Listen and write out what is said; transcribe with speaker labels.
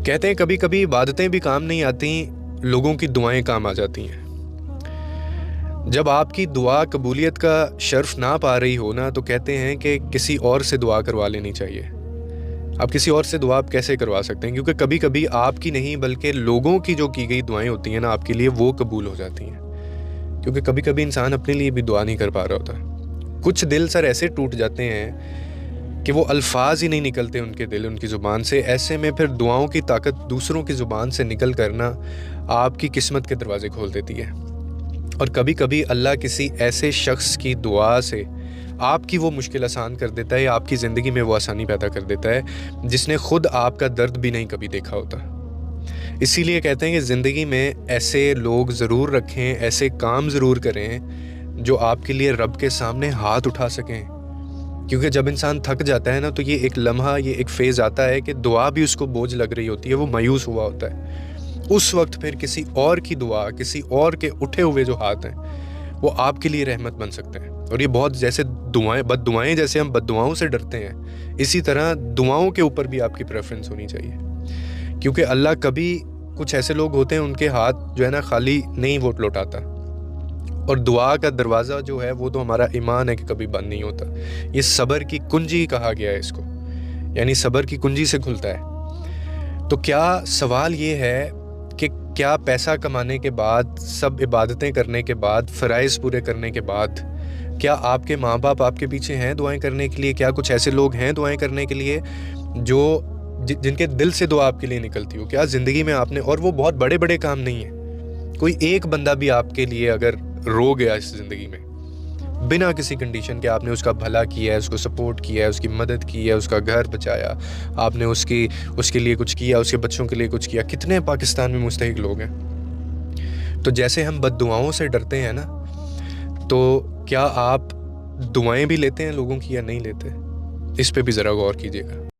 Speaker 1: کہتے ہیں کبھی کبھی عبادتیں بھی کام نہیں آتی، لوگوں کی دعائیں کام آ جاتی ہیں۔ جب آپ کی دعا قبولیت کا شرف نہ پا رہی ہو نا، تو کہتے ہیں کہ کسی اور سے دعا کروا لینی چاہیے۔ آپ کسی اور سے دعا آپ کیسے کروا سکتے ہیں؟ کیونکہ کبھی کبھی آپ کی نہیں بلکہ لوگوں کی جو کی گئی دعائیں ہوتی ہیں نا آپ کے لیے، وہ قبول ہو جاتی ہیں۔ کیونکہ کبھی کبھی انسان اپنے لیے بھی دعا نہیں کر پا رہا ہوتا۔ کچھ دل سر ایسے ٹوٹ جاتے ہیں کہ وہ الفاظ ہی نہیں نکلتے ان کے دل، ان کی زبان سے۔ ایسے میں پھر دعاؤں کی طاقت دوسروں کی زبان سے نکل کرنا آپ کی قسمت کے دروازے کھول دیتی ہے۔ اور کبھی کبھی اللہ کسی ایسے شخص کی دعا سے آپ کی وہ مشکل آسان کر دیتا ہے، آپ کی زندگی میں وہ آسانی پیدا کر دیتا ہے جس نے خود آپ کا درد بھی نہیں کبھی دیکھا ہوتا۔ اسی لیے کہتے ہیں کہ زندگی میں ایسے لوگ ضرور رکھیں، ایسے کام ضرور کریں جو آپ کے لیے رب کے سامنے ہاتھ اٹھا سکیں۔ کیونکہ جب انسان تھک جاتا ہے نا، تو یہ ایک لمحہ، یہ ایک فیز آتا ہے کہ دعا بھی اس کو بوجھ لگ رہی ہوتی ہے، وہ مایوس ہوا ہوتا ہے۔ اس وقت پھر کسی اور کی دعا، کسی اور کے اٹھے ہوئے جو ہاتھ ہیں، وہ آپ کے لیے رحمت بن سکتے ہیں۔ اور یہ بہت جیسے بد دعائیں، جیسے ہم بد دعاؤں سے ڈرتے ہیں، اسی طرح دعاؤں کے اوپر بھی آپ کی پریفرنس ہونی چاہیے۔ کیونکہ اللہ کبھی کچھ ایسے لوگ ہوتے ہیں ان کے ہاتھ جو ہے نا خالی نہیں وہ لوٹاتا۔ اور دعا کا دروازہ جو ہے وہ تو ہمارا ایمان ہے کہ کبھی بند نہیں ہوتا۔ یہ صبر کی کنجی کہا گیا ہے اس کو، یعنی صبر کی کنجی سے کھلتا ہے۔ تو کیا سوال یہ ہے کہ کیا پیسہ کمانے کے بعد، سب عبادتیں کرنے کے بعد، فرائض پورے کرنے کے بعد، کیا آپ کے ماں باپ آپ کے پیچھے ہیں دعائیں کرنے کے لیے؟ کیا کچھ ایسے لوگ ہیں دعائیں کرنے کے لیے جو جن کے دل سے دعا آپ کے لیے نکلتی ہو؟ کیا زندگی میں آپ نے، اور وہ بہت بڑے بڑے کام نہیں ہیں، کوئی ایک بندہ بھی آپ کے لیے اگر رو گیا اس زندگی میں بنا کسی کنڈیشن کے، آپ نے اس کا بھلا کیا ہے، اس کو سپورٹ کیا ہے، اس کی مدد کی ہے، اس کا گھر بچایا، آپ نے اس کے لیے کچھ کیا، اس کے بچوں کے لیے کچھ کیا، کتنے پاکستان میں مستحق لوگ ہیں۔ تو جیسے ہم بد دعاؤں سے ڈرتے ہیں نا، تو کیا آپ دعائیں بھی لیتے ہیں لوگوں کی یا نہیں لیتے؟ اس پہ بھی ذرا غور کیجیے گا۔